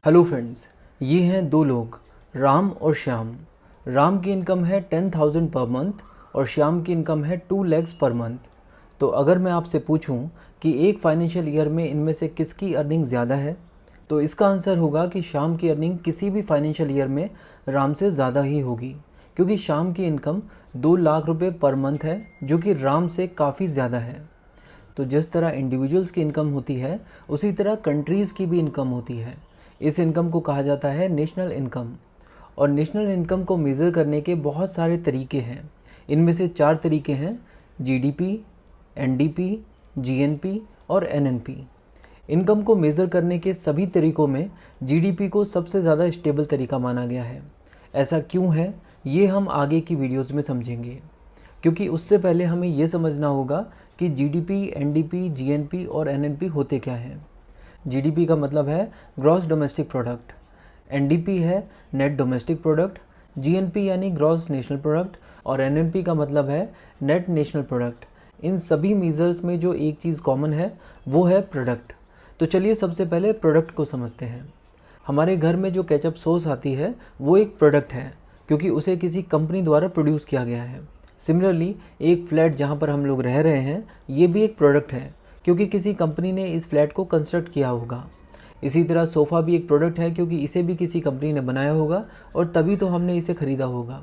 Hello friends, ये हैं दो लोग, राम और श्याम। राम की इनकम है 10,000 पर मंथ और श्याम की इनकम है 2 lakhs पर मंथ। तो अगर मैं आपसे पूछूं कि एक फाइनेंशियल ईयर में इनमें से किसकी अर्निंग ज़्यादा है, तो इसका आंसर होगा कि श्याम की अर्निंग किसी भी फाइनेंशियल ईयर में राम से ज़्यादा ही होगी, क्योंकि श्याम की इनकम 2 लाख रुपये पर मंथ है, जो कि राम से काफ़ी ज़्यादा है। तो जिस तरह इंडिविजुअल्स की इनकम होती है, उसी तरह कंट्रीज़ की भी इनकम होती है। इस इनकम को कहा जाता है नेशनल इनकम। और नेशनल इनकम को मेज़र करने के बहुत सारे तरीके हैं। इनमें से 4 तरीके हैं: जीडीपी, एनडीपी, जीएनपी और एनएनपी। इनकम को मेज़र करने के सभी तरीकों में जीडीपी को सबसे ज़्यादा स्टेबल तरीका माना गया है। ऐसा क्यों है, ये हम आगे की वीडियोज़ में समझेंगे, क्योंकि उससे पहले हमें ये समझना होगा कि जीडीपी, एनडीपी, जीएनपी और एनएनपी होते क्या हैं। जीडीपी का मतलब है ग्रॉस डोमेस्टिक प्रोडक्ट, एनडीपी है नेट डोमेस्टिक प्रोडक्ट, जीएनपी यानी ग्रॉस नेशनल प्रोडक्ट और एनएनपी का मतलब है नेट नेशनल प्रोडक्ट। इन सभी मेजर्स में जो एक चीज़ कॉमन है वो है प्रोडक्ट। तो चलिए सबसे पहले प्रोडक्ट को समझते हैं। हमारे घर में जो केचप सॉस आती है वो एक प्रोडक्ट है, क्योंकि उसे किसी कंपनी द्वारा प्रोड्यूस किया गया है। सिमिलरली एक फ्लैट जहाँ पर हम लोग रह रहे हैं, ये भी एक प्रोडक्ट है, क्योंकि किसी कंपनी ने इस फ्लैट को कंस्ट्रक्ट किया होगा। इसी तरह सोफ़ा भी एक प्रोडक्ट है, क्योंकि इसे भी किसी कंपनी ने बनाया होगा और तभी तो हमने इसे ख़रीदा होगा।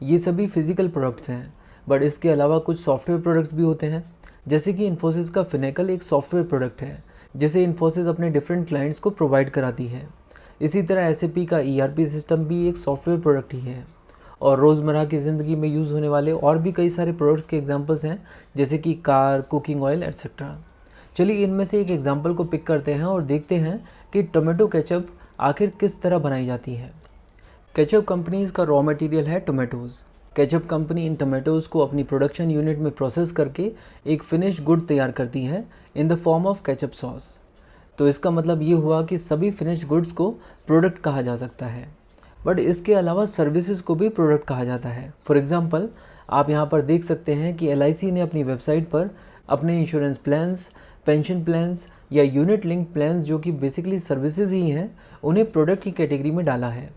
ये सभी फिज़िकल प्रोडक्ट्स हैं, बट इसके अलावा कुछ सॉफ्टवेयर प्रोडक्ट्स भी होते हैं। जैसे कि इन्फोसिस का फिनेकल एक सॉफ्टवेयर प्रोडक्ट है, जिसे इन्फोसिस अपने डिफरेंट क्लाइंट्स को प्रोवाइड कराती है। इसी तरह SAP का ERP सिस्टम भी एक सॉफ्टवेयर प्रोडक्ट ही है। और रोज़मर्रा की ज़िंदगी में यूज़ होने वाले और भी कई सारे प्रोडक्ट्स के एग्जांपल्स हैं, जैसे कि कार, कुकिंग ऑयल एट्सेट्रा। चलिए इनमें से एक एग्जांपल को पिक करते हैं और देखते हैं कि टोमेटो केचप आखिर किस तरह बनाई जाती है। केचप कंपनीज़ का रॉ मटेरियल है टोमेटोज़। केचप कंपनी इन टोमेटोज़ को अपनी प्रोडक्शन यूनिट में प्रोसेस करके एक फिनिश गुड तैयार करती है in the form of ketchup sauce. तो इसका मतलब ये हुआ कि सभी फिनिश गुड्स को प्रोडक्ट कहा जा सकता है। बट इसके अलावा सर्विसेज को भी प्रोडक्ट कहा जाता है। फॉर एग्जांपल, आप यहाँ पर देख सकते हैं कि LIC ने अपनी वेबसाइट पर अपने इंश्योरेंस प्लान्स, पेंशन प्लान्स या यूनिट लिंक प्लान्स, जो कि बेसिकली सर्विसेज ही हैं, उन्हें प्रोडक्ट की कैटेगरी में डाला है।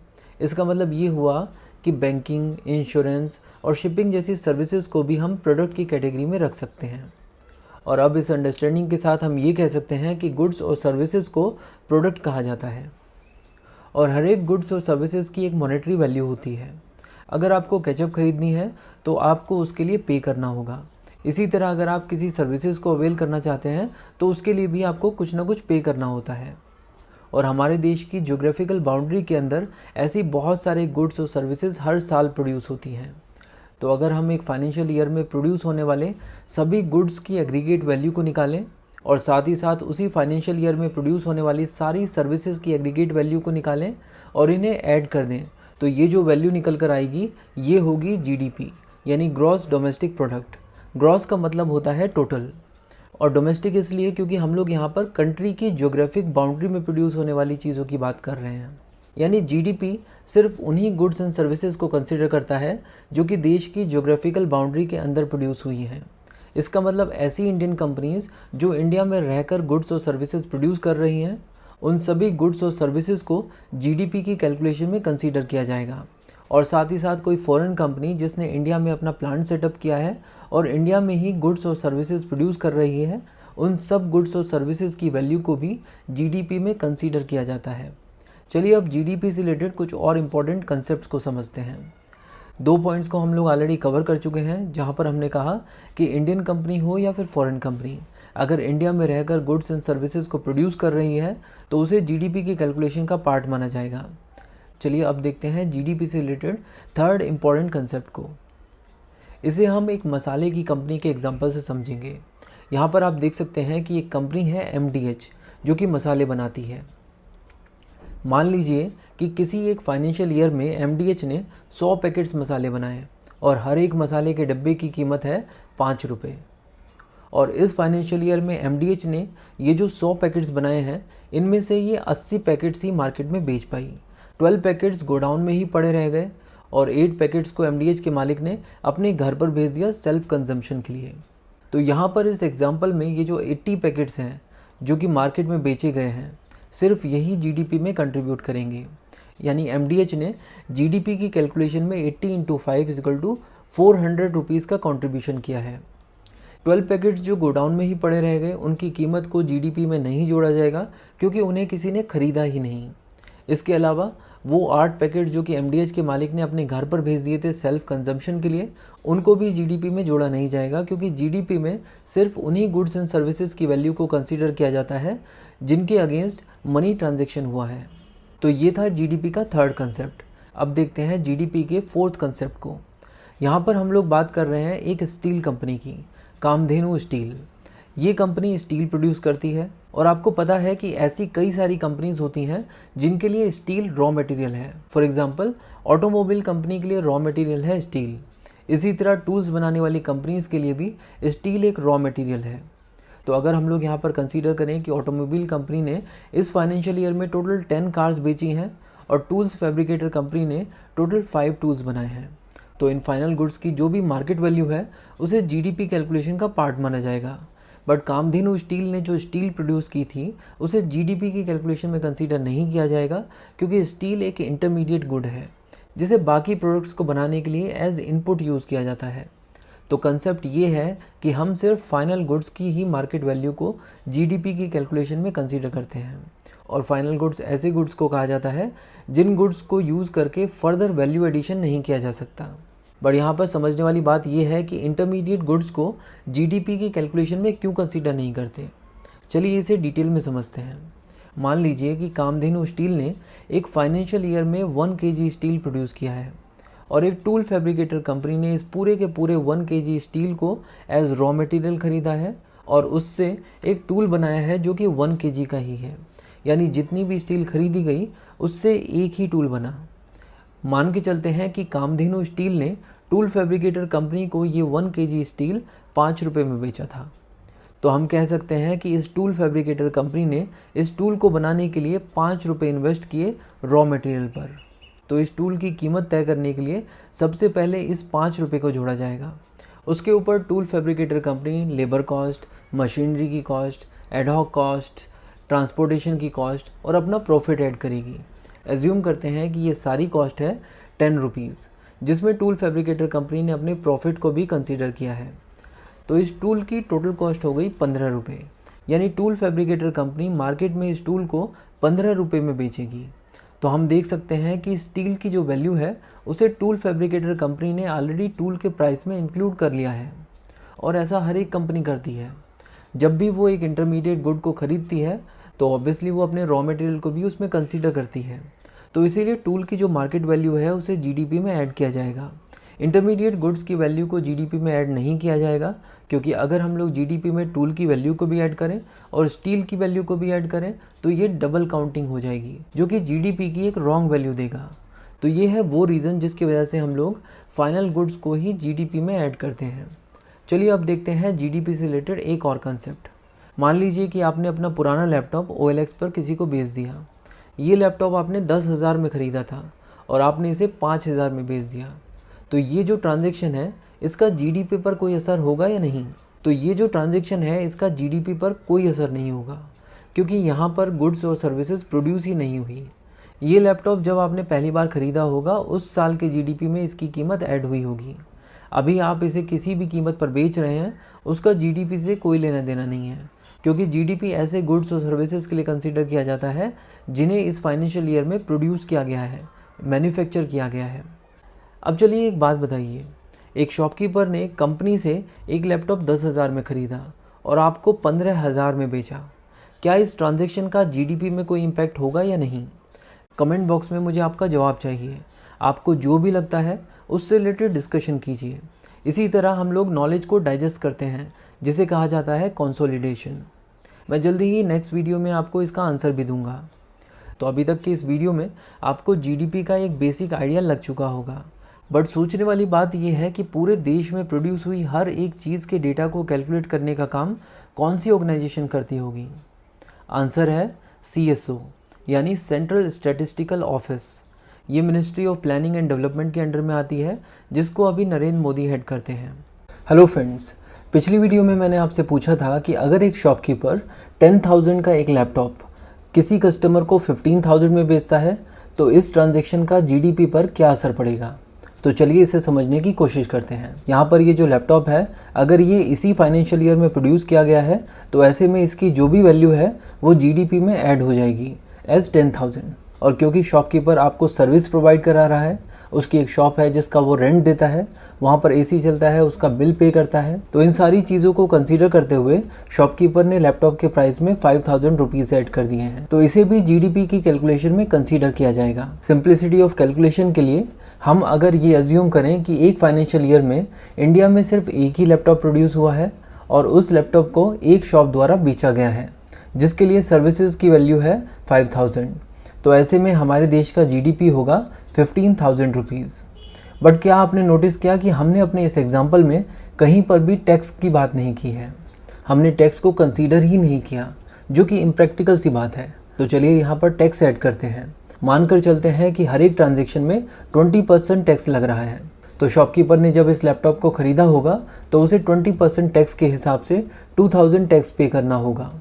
इसका मतलब ये हुआ कि बैंकिंग, इंश्योरेंस और शिपिंग जैसी सर्विसेज को भी हम प्रोडक्ट की कैटेगरी में रख सकते हैं। और अब इस अंडरस्टैंडिंग के साथ हम ये कह सकते हैं कि गुड्स और सर्विसेज को प्रोडक्ट कहा जाता है। और हर एक गुड्स और सर्विसेज की एक मॉनेटरी वैल्यू होती है। अगर आपको केचप खरीदनी है तो आपको उसके लिए पे करना होगा। इसी तरह अगर आप किसी सर्विसेज को अवेल करना चाहते हैं तो उसके लिए भी आपको कुछ ना कुछ पे करना होता है। और हमारे देश की ज्योग्राफिकल बाउंड्री के अंदर ऐसी बहुत सारे गुड्स और सर्विसेज हर साल प्रोड्यूस होती हैं। तो अगर हम एक फाइनेंशियल ईयर में प्रोड्यूस होने वाले सभी गुड्स की एग्रीगेट वैल्यू को निकालें और साथ ही साथ उसी फाइनेंशियल ईयर में प्रोड्यूस होने वाली सारी सर्विसेज की एग्रीगेट वैल्यू को निकालें और इन्हें ऐड कर दें, तो ये जो वैल्यू निकल कर आएगी ये होगी जीडीपी, यानी ग्रॉस डोमेस्टिक प्रोडक्ट। ग्रॉस का मतलब होता है टोटल, और डोमेस्टिक इसलिए क्योंकि हम लोग यहाँ पर कंट्री की ज्योग्राफिक बाउंड्री में प्रोड्यूस होने वाली चीज़ों की बात कर रहे हैं। यानी जीडीपी सिर्फ उन्हीं गुड्स एंड सर्विसेज को कंसिडर करता है जो कि देश की ज्योग्राफिकल बाउंड्री के अंदर प्रोड्यूस हुई हैं। इसका मतलब ऐसी इंडियन कंपनीज़ जो इंडिया में रहकर गुड्स और सर्विसेज प्रोड्यूस कर रही हैं, उन सभी गुड्स और सर्विसेज को जीडीपी की कैलकुलेशन में कंसीडर किया जाएगा। और साथ ही साथ कोई फॉरेन कंपनी जिसने इंडिया में अपना प्लांट सेटअप किया है और इंडिया में ही गुड्स और सर्विसेज प्रोड्यूस कर रही है, उन सब गुड्स और सर्विसेज की वैल्यू को भी जीडीपी में कंसीडर किया जाता है। चलिए अब जीडीपी से रिलेटेड कुछ और इम्पॉर्टेंट कंसेप्ट्स को समझते हैं। 2 पॉइंट्स को हम लोग ऑलरेडी कवर कर चुके हैं, जहाँ पर हमने कहा कि इंडियन कंपनी हो या फिर फॉरेन कंपनी, अगर इंडिया में रहकर गुड्स एंड सर्विसेज को प्रोड्यूस कर रही है तो उसे जीडीपी की कैलकुलेशन का पार्ट माना जाएगा। चलिए अब देखते हैं जीडीपी से रिलेटेड थर्ड इम्पॉर्टेंट कंसेप्ट को। इसे हम एक मसाले की कंपनी के एग्जांपल से समझेंगे। यहाँ पर आप देख सकते हैं कि एक कंपनी है MDH, जो कि मसाले बनाती है। मान लीजिए कि किसी एक फाइनेंशियल ईयर में MDH ने 100 पैकेट्स मसाले बनाए और हर एक मसाले के डब्बे की कीमत है 5 रुपये। और इस फाइनेंशियल ईयर में MDH ने ये जो 100 पैकेट्स बनाए हैं, इनमें से ये 80 पैकेट्स ही मार्केट में बेच पाई। 12 पैकेट्स गोडाउन में ही पड़े रह गए और 8 पैकेट्स को MDH के मालिक ने अपने घर पर भेज दिया सेल्फ कंजम्पशन के लिए। तो यहाँ पर इस एग्जांपल में ये जो 80 पैकेट्स हैं जो कि मार्केट में बेचे गए हैं, सिर्फ यही जीडीपी में कंट्रीब्यूट करेंगे। यानी एमडीएच ने जीडीपी की कैलकुलेशन में 80 × 5 = 400 रुपीज़ का कंट्रीब्यूशन किया है। 12 पैकेट्स जो गोडाउन में ही पड़े रह गए, उनकी कीमत को जीडीपी में नहीं जोड़ा जाएगा क्योंकि उन्हें किसी ने ख़रीदा ही नहीं। इसके अलावा वो 8 पैकेट जो कि एमडीएच के मालिक ने अपने घर पर भेज दिए थे सेल्फ कंजम्पशन के लिए, उनको भी जीडीपी में जोड़ा नहीं जाएगा क्योंकि जीडीपी में सिर्फ उन्हीं गुड्स एंड सर्विसेज की वैल्यू को कंसीडर किया जाता है जिनके अगेंस्ट मनी ट्रांजैक्शन हुआ है। तो ये था जीडीपी का थर्ड कंसेप्ट। अब देखते हैं जीडीपी के फोर्थ कंसेप्ट को। यहाँ पर हम लोग बात कर रहे हैं एक स्टील कंपनी की, कामधेनु स्टील। ये कंपनी स्टील प्रोड्यूस करती है और आपको पता है कि ऐसी कई सारी कंपनीज होती हैं जिनके लिए स्टील रॉ मटेरियल है। फॉर एग्जांपल ऑटोमोबाइल कंपनी के लिए रॉ मटेरियल है स्टील। इसी तरह टूल्स बनाने वाली कंपनीज के लिए भी स्टील एक रॉ मटेरियल है। तो अगर हम लोग यहाँ पर कंसीडर करें कि ऑटोमोबाइल कंपनी ने इस फाइनेंशियल ईयर में टोटल 10 कार्स बेची हैं और टूल्स फैब्रिकेटर कंपनी ने टोटल 5 टूल्स बनाए हैं, तो इन फाइनल गुड्स की जो भी मार्केट वैल्यू है उसे जीडीपी कैलकुलेशन का पार्ट माना जाएगा। बट कामधेनु स्टील ने जो स्टील प्रोड्यूस की थी उसे जीडीपी की कैलकुलेशन में कंसीडर नहीं किया जाएगा क्योंकि स्टील एक इंटरमीडिएट गुड है जिसे बाकी प्रोडक्ट्स को बनाने के लिए एज इनपुट यूज़ किया जाता है। तो कंसेप्ट ये है कि हम सिर्फ फाइनल गुड्स की ही मार्केट वैल्यू को जीडीपी की कैलकुलेशन में कंसीडर करते हैं। और फाइनल गुड्स ऐसे गुड्स को कहा जाता है जिन गुड्स को यूज़ करके फर्दर वैल्यू एडिशन नहीं किया जा सकता। बट यहाँ पर समझने वाली बात यह है कि इंटरमीडिएट गुड्स को जीडीपी की कैलकुलेशन में क्यों कंसीडर नहीं करते। चलिए इसे डिटेल में समझते हैं। मान लीजिए कि कामधेनु स्टील ने एक फाइनेंशियल ईयर में 1 kg स्टील प्रोड्यूस किया है और एक टूल फैब्रिकेटर कंपनी ने इस पूरे के पूरे 1 kg स्टील को एज रॉ मटेरियल ख़रीदा है और उससे एक टूल बनाया है जो कि 1 kg का ही है। यानी जितनी भी स्टील खरीदी गई उससे एक ही टूल बना। मान के चलते हैं कि कामधेनु स्टील ने टूल फैब्रिकेटर कंपनी को ये 1 kg स्टील 5 रुपये में बेचा था। तो हम कह सकते हैं कि इस टूल फैब्रिकेटर कंपनी ने इस टूल को बनाने के लिए 5 रुपये इन्वेस्ट किए रॉ मटेरियल पर। तो इस टूल की कीमत तय करने के लिए सबसे पहले इस 5 रुपये को जोड़ा जाएगा। उसके ऊपर tool fabricator company labour cost, machinery की कॉस्ट, एडहॉक कॉस्ट, ट्रांसपोर्टेशन की कॉस्ट और अपना प्रॉफिट ऐड करेगी। एज्यूम करते हैं कि ये सारी कॉस्ट है 10 रुपीज़, जिसमें टूल फैब्रिकेटर कंपनी ने अपने प्रॉफिट को भी कंसीडर किया है। तो इस टूल की टोटल कॉस्ट हो गई 15 रुपये। यानी टूल फैब्रिकेटर कंपनी मार्केट में इस टूल को 15 रुपये में बेचेगी। तो हम देख सकते हैं कि स्टील की जो वैल्यू है उसे टूल फैब्रिकेटर कंपनी ने ऑलरेडी टूल के प्राइस में इंक्लूड कर लिया है। और ऐसा हर एक कंपनी करती है। जब भी वो एक इंटरमीडिएट गुड को ख़रीदती है तो ऑब्वियसली वो अपने रॉ मटेरियल को भी उसमें कंसीडर करती है। तो इसीलिए टूल की जो मार्केट वैल्यू है उसे जीडीपी में ऐड किया जाएगा। इंटरमीडिएट गुड्स की वैल्यू को जीडीपी में ऐड नहीं किया जाएगा क्योंकि अगर हम लोग जीडीपी में टूल की वैल्यू को भी ऐड करें और स्टील की वैल्यू को भी ऐड करें तो ये डबल काउंटिंग हो जाएगी जो कि जीडीपी की एक रॉन्ग वैल्यू देगा। तो ये है वो रीज़न जिसकी वजह से हम लोग फाइनल गुड्स को ही जीडीपी में ऐड करते हैं। चलिए अब देखते हैं जीडीपी से रिलेटेड एक और कंसेप्ट। मान लीजिए कि आपने अपना पुराना लैपटॉप OLX पर किसी को बेच दिया। ये लैपटॉप आपने 10,000 में ख़रीदा था और आपने इसे 5,000 में बेच दिया। तो ये जो ट्रांजैक्शन है इसका जीडीपी पर कोई असर होगा या नहीं? तो ये जो ट्रांजैक्शन है इसका जीडीपी पर कोई असर नहीं होगा क्योंकि यहाँ पर गुड्स और सर्विसेज प्रोड्यूस ही नहीं हुई। ये लैपटॉप जब आपने पहली बार ख़रीदा होगा उस साल के जीडीपी में इसकी कीमत ऐड हुई होगी। अभी आप इसे किसी भी कीमत पर बेच रहे हैं उसका जीडीपी से कोई लेना देना नहीं है क्योंकि जीडीपी ऐसे गुड्स और सर्विसेज के लिए कंसीडर किया जाता है जिन्हें इस फाइनेंशियल ईयर में प्रोड्यूस किया गया है, मैन्युफैक्चर किया गया है। अब चलिए एक बात बताइए, एक शॉपकीपर ने कंपनी से एक लैपटॉप 10,000 में ख़रीदा और आपको 15,000 में बेचा। क्या इस ट्रांजैक्शन का जीडीपी में कोई इम्पैक्ट होगा या नहीं? कमेंट बॉक्स में मुझे आपका जवाब चाहिए। आपको जो भी लगता है उससे रिलेटेड डिस्कशन कीजिए। इसी तरह हम लोग नॉलेज को डाइजेस्ट करते हैं जिसे कहा जाता है कंसोलिडेशन। मैं जल्दी ही नेक्स्ट वीडियो में आपको इसका आंसर भी दूंगा। तो अभी तक के इस वीडियो में आपको जीडीपी का एक बेसिक आइडिया लग चुका होगा। बट सोचने वाली बात यह है कि पूरे देश में प्रोड्यूस हुई हर एक चीज़ के डेटा को कैलकुलेट करने का काम कौन सी ऑर्गेनाइजेशन करती होगी? आंसर है CSO यानी सेंट्रल स्टैटिस्टिकल ऑफिस। ये ministry of planning and development के अंडर में आती है जिसको अभी नरेंद्र मोदी हेड करते हैं। हेलो फ्रेंड्स, पिछली वीडियो में मैंने आपसे पूछा था कि अगर एक शॉपकीपर 10,000 का एक लैपटॉप किसी कस्टमर को 15,000 में बेचता है तो इस ट्रांजैक्शन का जीडीपी पर क्या असर पड़ेगा। तो चलिए इसे समझने की कोशिश करते हैं। यहाँ पर ये जो लैपटॉप है, अगर ये इसी फाइनेंशियल ईयर में प्रोड्यूस किया गया है तो ऐसे में इसकी जो भी वैल्यू है वो जीडीपी में ऐड हो जाएगी एज 10,000। और क्योंकि शॉपकीपर आपको सर्विस प्रोवाइड करा रहा है, उसकी एक शॉप है जिसका वो रेंट देता है, वहाँ पर एसी चलता है, उसका बिल पे करता है, तो इन सारी चीज़ों को कंसीडर करते हुए शॉपकीपर ने लैपटॉप के प्राइस में 5,000 रुपीज़ ऐड कर दिए हैं। तो इसे भी जीडीपी की कैलकुलेशन में कंसीडर किया जाएगा। सिंप्लिसिटी ऑफ कैलकुलेशन के लिए हम अगर ये अज्यूम करें कि एक फाइनेंशियल ईयर में इंडिया में सिर्फ एक ही लैपटॉप प्रोड्यूस हुआ है और उस लैपटॉप को एक शॉप द्वारा बेचा गया है, जिसके लिए सर्विसेज की वैल्यू है 5,000, तो ऐसे में हमारे देश का जीडीपी होगा 15,000 रुपीज़। बट क्या आपने नोटिस किया कि हमने अपने इस एग्जाम्पल में कहीं पर भी टैक्स की बात नहीं की है। हमने टैक्स को कंसीडर ही नहीं किया, जो कि इम्प्रैक्टिकल सी बात है। तो चलिए यहाँ पर टैक्स ऐड करते हैं। मानकर चलते हैं कि हर एक ट्रांजेक्शन में 20% टैक्स लग रहा है, तो शॉपकीपर ने जब इस लैपटॉप को ख़रीदा होगा तो उसे 20% टैक्स के हिसाब से 2,000 टैक्स पे करना होगा।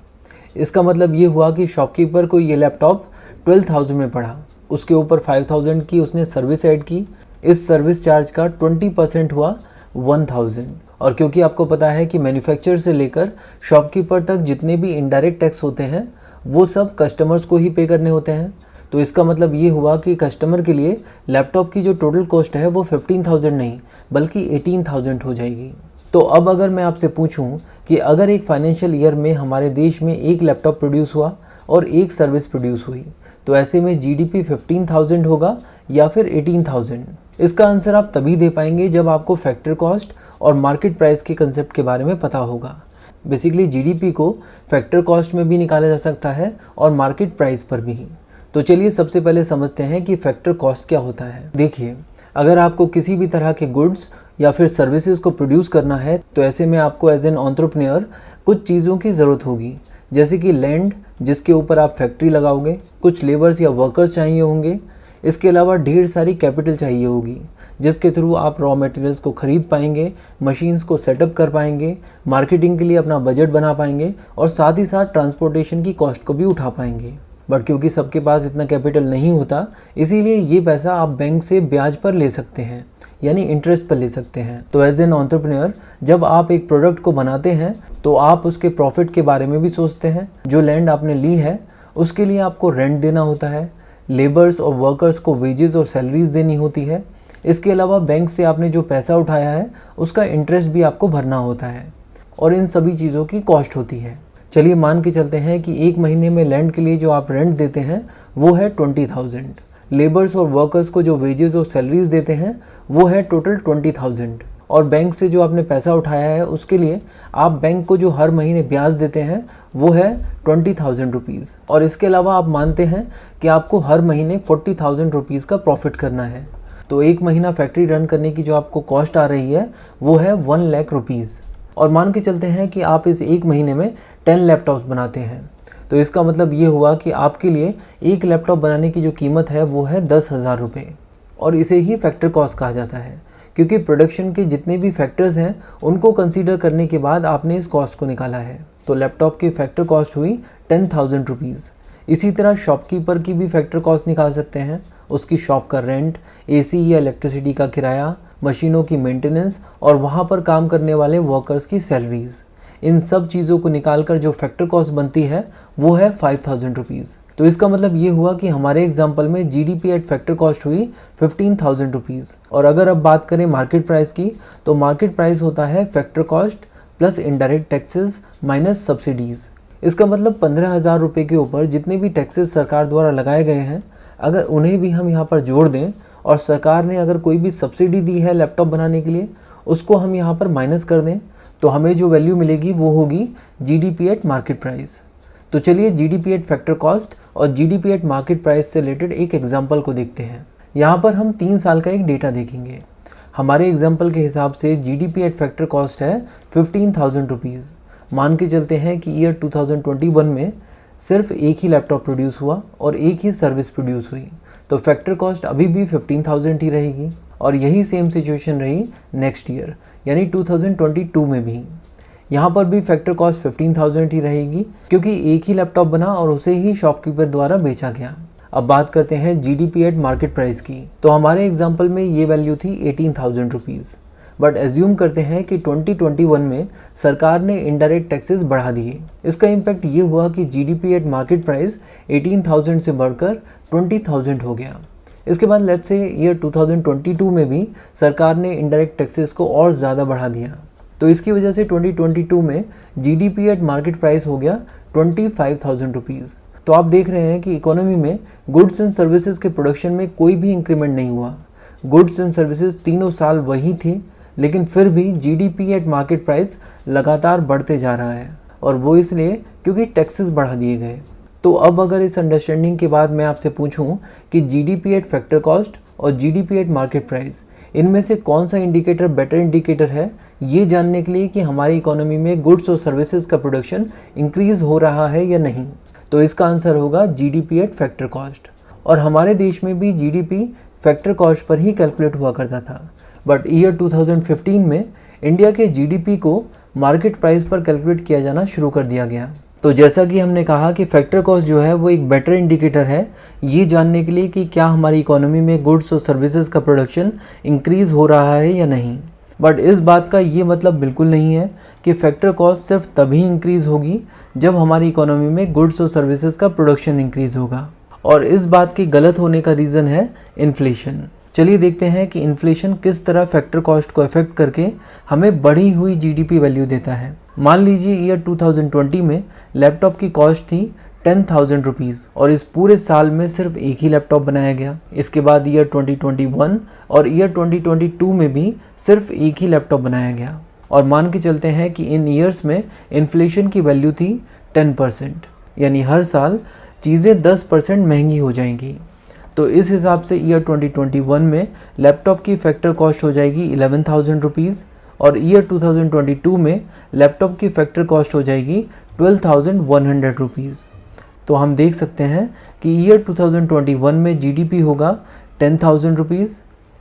इसका मतलब ये हुआ कि शॉपकीपर को ये लैपटॉप 12,000 में पड़ा, उसके ऊपर 5,000 की उसने सर्विस ऐड की, इस सर्विस चार्ज का 20% हुआ 1,000। और क्योंकि आपको पता है कि मैन्युफैक्चरर से लेकर शॉपकीपर तक जितने भी इनडायरेक्ट टैक्स होते हैं वो सब कस्टमर्स को ही पे करने होते हैं, तो इसका मतलब ये हुआ कि कस्टमर के लिए लैपटॉप की जो टोटल कॉस्ट है वो 15,000 नहीं बल्कि 18,000 हो जाएगी। तो अब अगर मैं आपसे पूछूं कि अगर एक फाइनेंशियल ईयर में हमारे देश में एक लैपटॉप प्रोड्यूस हुआ और एक सर्विस प्रोड्यूस हुई, तो ऐसे में जीडीपी 15,000 होगा या फिर 18,000। इसका आंसर आप तभी दे पाएंगे जब आपको फैक्टर कॉस्ट और मार्केट प्राइस के कंसेप्ट के बारे में पता होगा। बेसिकली जीडीपी को फैक्टर कॉस्ट में भी निकाला जा सकता है और मार्केट प्राइस पर भी। तो चलिए सबसे पहले समझते हैं कि फैक्टर कॉस्ट क्या होता है। देखिए, अगर आपको किसी भी तरह के गुड्स या फिर सर्विसेज को प्रोड्यूस करना है तो ऐसे में आपको एज एन एंटरप्रेन्योर कुछ चीज़ों की ज़रूरत होगी, जैसे कि लैंड जिसके ऊपर आप फैक्ट्री लगाओगे, कुछ लेबर्स या वर्कर्स चाहिए होंगे, इसके अलावा ढेर सारी कैपिटल चाहिए होगी जिसके थ्रू आप रॉ मटेरियल्स को ख़रीद पाएंगे, मशीन्स को सेटअप कर पाएंगे, मार्केटिंग के लिए अपना बजट बना पाएंगे और साथ ही साथ ट्रांसपोर्टेशन की कॉस्ट को भी उठा पाएंगे। बट क्योंकि सबके पास इतना कैपिटल नहीं होता, इसीलिए ये पैसा आप बैंक से ब्याज पर ले सकते हैं, यानी इंटरेस्ट पर ले सकते हैं। तो एज एन एंटरप्रेन्योर जब आप एक प्रोडक्ट को बनाते हैं तो आप उसके प्रॉफिट के बारे में भी सोचते हैं। जो लैंड आपने ली है उसके लिए आपको रेंट देना होता है, लेबर्स और वर्कर्स को वेजेस और सैलरीज देनी होती है। इसके अलावा बैंक से आपने जो पैसा उठाया है उसका इंटरेस्ट भी आपको भरना होता है और इन सभी चीज़ों की कॉस्ट होती है। चलिए मान के चलते हैं कि एक महीने में लैंड के लिए जो आप रेंट देते हैं वो है 20,000, लेबर्स और वर्कर्स को जो वेजेस और सैलरीज देते हैं वो है टोटल 20,000, और बैंक से जो आपने पैसा उठाया है उसके लिए आप बैंक को जो हर महीने ब्याज देते हैं वो है 20,000 रुपीज़। और इसके अलावा आप मानते हैं कि आपको हर महीने 40,000 रुपीज़ का प्रॉफिट करना है, तो एक महीना फैक्ट्री रन करने की जो आपको कॉस्ट आ रही है वो है 1 लाख रुपीज़। और मान के चलते हैं कि आप इस एक महीने में 10 लैपटॉप्स बनाते हैं, तो इसका मतलब ये हुआ कि आपके लिए एक लैपटॉप बनाने की जो कीमत है वो है 10,000 रुपये, और इसे ही फैक्टर कॉस्ट कहा जाता है क्योंकि प्रोडक्शन के जितने भी फैक्टर्स हैं उनको कंसीडर करने के बाद आपने इस कॉस्ट को निकाला है। तो लैपटॉप की फैक्टर कॉस्ट हुई 10,000 रुपीज़। इसी तरह शॉपकीपर की भी फैक्टर कॉस्ट निकाल सकते हैं, उसकी शॉप का रेंट, एसी या इलेक्ट्रिसिटी का किराया, मशीनों की मेंटेनेंस और वहाँ पर काम करने वाले वर्कर्स की सैलरीज, इन सब चीज़ों को निकालकर जो फैक्टर कॉस्ट बनती है वो है 5,000 रुपीज़। तो इसका मतलब ये हुआ कि हमारे एग्जाम्पल में जीडीपी एट फैक्टर कॉस्ट हुई 15,000 रुपीज़। और अगर अब बात करें मार्केट प्राइस की, तो मार्केट प्राइस होता है factor cost plus indirect taxes minus subsidies. इसका मतलब 15,000 रुपये के ऊपर जितने भी टैक्सेस सरकार द्वारा लगाए गए हैं, अगर उन्हें भी हम यहाँ पर जोड़ दें और सरकार ने अगर कोई भी सब्सिडी दी है लैपटॉप बनाने के लिए उसको हम यहाँ पर माइनस कर दें, तो हमें जो वैल्यू मिलेगी वो होगी जीडीपी एट मार्केट प्राइस। तो चलिए जीडीपी एट फैक्टर कॉस्ट और जीडीपी एट मार्केट प्राइस से रिलेटेड एक एग्जांपल को देखते हैं। यहाँ पर हम 3 साल का एक डेटा देखेंगे। हमारे एग्जांपल के हिसाब से जीडीपी एट फैक्टर कॉस्ट है 15,000 रुपीज़। मान के चलते हैं कि ईयर 2021 में सिर्फ एक ही लैपटॉप प्रोड्यूस हुआ और एक ही सर्विस प्रोड्यूस हुई, तो फैक्टर कॉस्ट अभी भी 15,000 ही रहेगी। और यही सेम सिचुएशन रही नेक्स्ट ईयर यानी 2022 में भी। यहाँ पर भी फैक्टर कॉस्ट 15,000 ही रहेगी क्योंकि एक ही लैपटॉप बना और उसे ही शॉपकीपर द्वारा बेचा गया। अब बात करते हैं जीडीपी एट मार्केट प्राइस की। तो हमारे एग्जाम्पल में ये वैल्यू थी 18,000 रुपीज़। बट एज्यूम करते हैं कि 2021 में सरकार ने इनडायरेक्ट टैक्सेस बढ़ा दिए। इसका इम्पैक्ट ये हुआ कि जीडीपी एट मार्केट प्राइस 18,000 से बढ़कर 20,000 हो गया। इसके बाद लेट्स से ईयर 2022 में भी सरकार ने इनडायरेक्ट टैक्सेस को और ज़्यादा बढ़ा दिया। तो इसकी वजह से 2022 में जीडीपी एट मार्केट प्राइस हो गया 25,000 रुपीज़। तो आप देख रहे हैं कि इकोनॉमी में गुड्स एंड सर्विसेज के प्रोडक्शन में कोई भी इंक्रीमेंट नहीं हुआ। गुड्स एंड सर्विसेज तीनों साल वही थी, लेकिन फिर भी जीडीपी एट मार्केट प्राइस लगातार बढ़ते जा रहा है, और वो इसलिए क्योंकि टैक्सेस बढ़ा दिए गए। तो अब अगर इस अंडरस्टैंडिंग के बाद मैं आपसे पूछूं कि जीडीपी एट फैक्टर कॉस्ट और जीडीपी एट मार्केट प्राइस, इनमें से कौन सा इंडिकेटर बेटर इंडिकेटर है, ये जानने के लिए कि हमारी इकोनॉमी में गुड्स और सर्विसेज का प्रोडक्शन इंक्रीज़ हो रहा है या नहीं, तो इसका आंसर होगा जीडीपी एट फैक्टर कॉस्ट। और हमारे देश में भी जीडीपी फैक्टर कॉस्ट पर ही कैलकुलेट हुआ करता था, बट ईयर 2015 में इंडिया के जीडीपी को मार्केट प्राइस पर कैलकुलेट किया जाना शुरू कर दिया गया। तो जैसा कि हमने कहा कि फैक्टर कॉस्ट जो है वो एक बेटर इंडिकेटर है ये जानने के लिए कि क्या हमारी इकोनॉमी में गुड्स और सर्विसेज का प्रोडक्शन इंक्रीज़ हो रहा है या नहीं। बट इस बात का ये मतलब बिल्कुल नहीं है कि फैक्टर कॉस्ट सिर्फ तभी इंक्रीज़ होगी जब हमारी इकोनॉमी में गुड्स और सर्विसेज का प्रोडक्शन इंक्रीज़ होगा, और इस बात के गलत होने का रीज़न है इन्फ्लेशन। चलिए देखते हैं कि इन्फ्लेशन किस तरह फैक्टर कॉस्ट को अफेक्ट करके हमें बढ़ी हुई जीडीपी वैल्यू देता है। मान लीजिए ईयर 2020 में लैपटॉप की कॉस्ट थी 10,000 रुपीज़ और इस पूरे साल में सिर्फ एक ही लैपटॉप बनाया गया। इसके बाद ईयर 2021 और ईयर 2022 में भी सिर्फ एक ही लैपटॉप बनाया गया, और मान के चलते हैं कि इन ईयर्स में इन्फ्लेशन की वैल्यू थी 10%, यानी हर साल चीज़ें 10% महंगी हो जाएंगी। तो इस हिसाब से ईयर 2021 में लैपटॉप की फैक्टर कॉस्ट हो जाएगी 11,000 रुपीज़ और ईयर 2022 में लैपटॉप की फैक्टर कॉस्ट हो जाएगी 12,100 रुपीज़। तो हम देख सकते हैं कि ईयर 2021 में जीडीपी होगा 10,000 रुपीज़,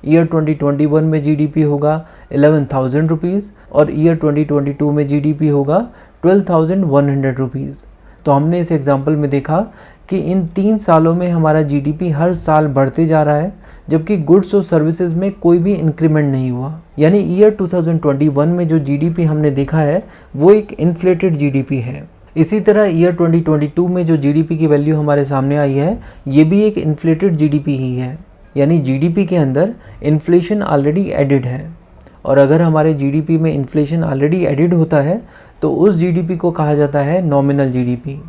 ईयर 2021 में जीडीपी होगा 11,000 रुपीज़ और ईयर 2022 में जीडीपी होगा 12,100 रुपीज़। तो हमने इस एग्जाम्पल में देखा कि इन 3 सालों में हमारा जीडीपी हर साल बढ़ते जा रहा है, जबकि गुड्स और सर्विसेज में कोई भी इंक्रीमेंट नहीं हुआ। यानी ईयर 2021 में जो जीडीपी हमने देखा है वो एक इन्फ्लेटेड जीडीपी है। इसी तरह ईयर 2022 में जो जीडीपी की वैल्यू हमारे सामने आई है ये भी एक इन्फ्लेटेड जीडीपी ही है, यानी जीडीपी के अंदर इन्फ्लेशन ऑलरेडी एडिड है। और अगर हमारे जीडीपी में इन्फ्लेशन ऑलरेडी एडिड होता है तो उस जीडीपी को कहा जाता है नॉमिनल जीडीपी,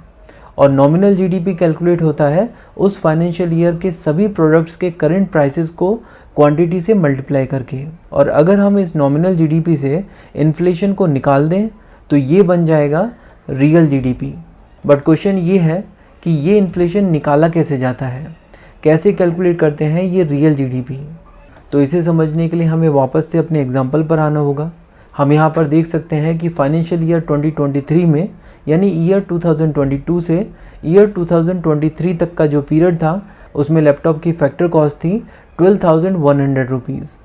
और नॉमिनल जीडीपी कैलकुलेट होता है उस फाइनेंशियल ईयर के सभी प्रोडक्ट्स के करंट प्राइसेस को क्वांटिटी से मल्टीप्लाई करके। और अगर हम इस नॉमिनल जीडीपी से इन्फ्लेशन को निकाल दें तो ये बन जाएगा रियल जीडीपी। बट क्वेश्चन ये है कि ये इन्फ्लेशन निकाला कैसे जाता है, कैसे कैलकुलेट करते हैं ये रियल जीडीपी। तो इसे समझने के लिए हमें वापस से अपने एग्जाम्पल पर आना होगा। हम यहाँ पर देख सकते हैं कि फाइनेंशियल ईयर 2023 में, यानी ईयर 2022 से ईयर 2023 तक का जो पीरियड था उसमें लैपटॉप की फैक्टर कॉस्ट थी 12,100 रुपीज़।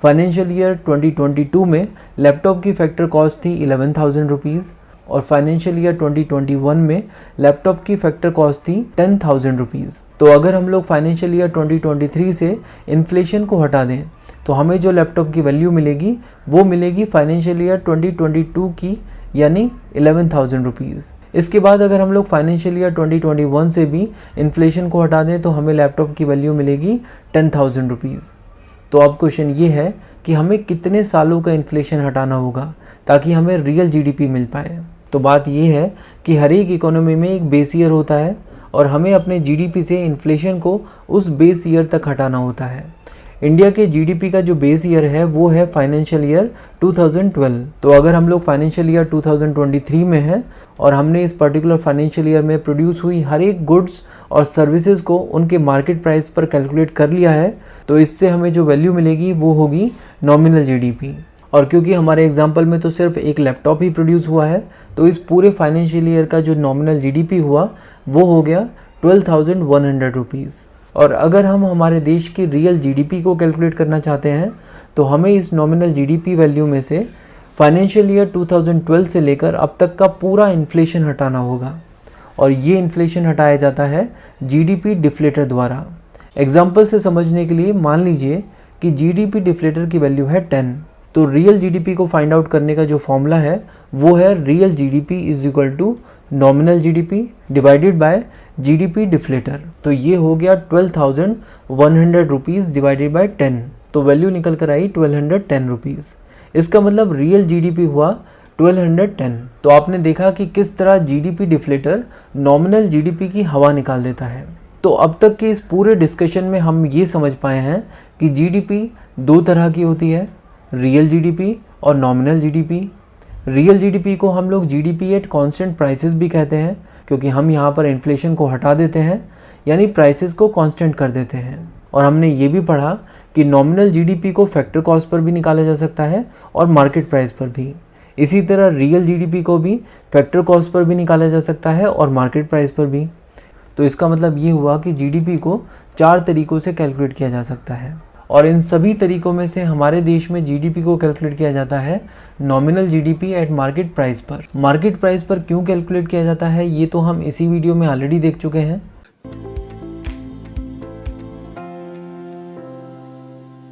फाइनेंशियल ईयर 2022 में लैपटॉप की फैक्टर कॉस्ट थी 11,000 रुपीज़ और फाइनेंशियल ईयर 2021 में लैपटॉप की फैक्टर कॉस्ट थी 10,000 रुपीज़। तो अगर हम लोग फाइनेंशियल ईयर 2023 से इन्फ्लेशन को हटा दें तो हमें जो लैपटॉप की वैल्यू मिलेगी वो मिलेगी फाइनेंशियल ईयर 2022 की, यानी 11,000 रुपीज़। इसके बाद अगर हम लोग फाइनेंशियल ईयर 2021 से भी इन्फ्लेशन को हटा दें तो हमें लैपटॉप की वैल्यू मिलेगी 10,000 रुपीज़। तो अब क्वेश्चन ये है कि हमें कितने सालों का इन्फ्लेशन हटाना होगा ताकि हमें रियल जीडीपी मिल पाए। तो बात ये है कि हर एक इकोनॉमी में एक बेस ईयर होता है और हमें अपने जीडीपी से इन्फ्लेशन को उस बेस ईयर तक हटाना होता है। इंडिया के जीडीपी का जो बेस ईयर है वो है फाइनेंशियल ईयर 2012। तो अगर हम लोग फाइनेंशियल ईयर 2023 में हैं और हमने इस पर्टिकुलर फाइनेंशियल ईयर में प्रोड्यूस हुई हर एक गुड्स और सर्विसेज को उनके मार्केट प्राइस पर कैलकुलेट कर लिया है, तो इससे हमें जो वैल्यू मिलेगी वो होगी नॉमिनल जीडीपी। और क्योंकि हमारे एग्जाम्पल में तो सिर्फ एक लैपटॉप ही प्रोड्यूस हुआ है, तो इस पूरे फाइनेंशियल ईयर का जो नॉमिनल जीडीपी हुआ वो हो गया 12,100 रुपीज़। और अगर हम हमारे देश की रियल जीडीपी को कैलकुलेट करना चाहते हैं तो हमें इस नॉमिनल जीडीपी वैल्यू में से फाइनेंशियल ईयर 2012 से लेकर अब तक का पूरा इन्फ्लेशन हटाना होगा और ये इन्फ्लेशन हटाया जाता है जीडीपी डिफ्लेटर द्वारा। एग्जाम्पल से समझने के लिए मान लीजिए कि जीडीपी डिफ्लेटर की वैल्यू है 10, तो रियल जीडीपी को फाइंड आउट करने का जो फॉर्मूला है वो है real GDP is equal to nominal GDP divided by GDP deflator. तो ये हो गया 12,100 रुपीज़ डिवाइडेड बाय 10, तो वैल्यू निकल कर आई 1210 रुपीज़। इसका मतलब रियल जीडीपी हुआ 1210। तो आपने देखा कि किस तरह जीडीपी डिफ्लेटर नॉमिनल जीडीपी की हवा निकाल देता है। तो अब तक के इस पूरे डिस्कशन में हम ये समझ पाए हैं कि जीडीपी दो तरह की होती है, रियल जीडीपी और नॉमिनल जीडीपी। रियल जीडीपी को हम लोग जीडीपी एट कांस्टेंट प्राइसेस भी कहते हैं, क्योंकि हम यहाँ पर इन्फ्लेशन को हटा देते हैं, यानी प्राइसेस को कांस्टेंट कर देते हैं। और हमने ये भी पढ़ा कि नॉमिनल जीडीपी को फैक्टर कॉस्ट पर भी निकाला जा सकता है और मार्केट प्राइस पर भी। इसी तरह रियल जीडीपी को भी फैक्टर कॉस्ट पर भी निकाला जा सकता है और मार्केट प्राइस पर भी। तो इसका मतलब ये हुआ कि जीडीपी को 4 तरीक़ों से कैलकुलेट किया जा सकता है और इन सभी तरीक़ों में से हमारे देश में जीडीपी को कैलकुलेट किया जाता है nominal GDP at market price पर। मार्केट प्राइस पर क्यों कैलकुलेट किया जाता है ये तो हम इसी वीडियो में ऑलरेडी देख चुके हैं।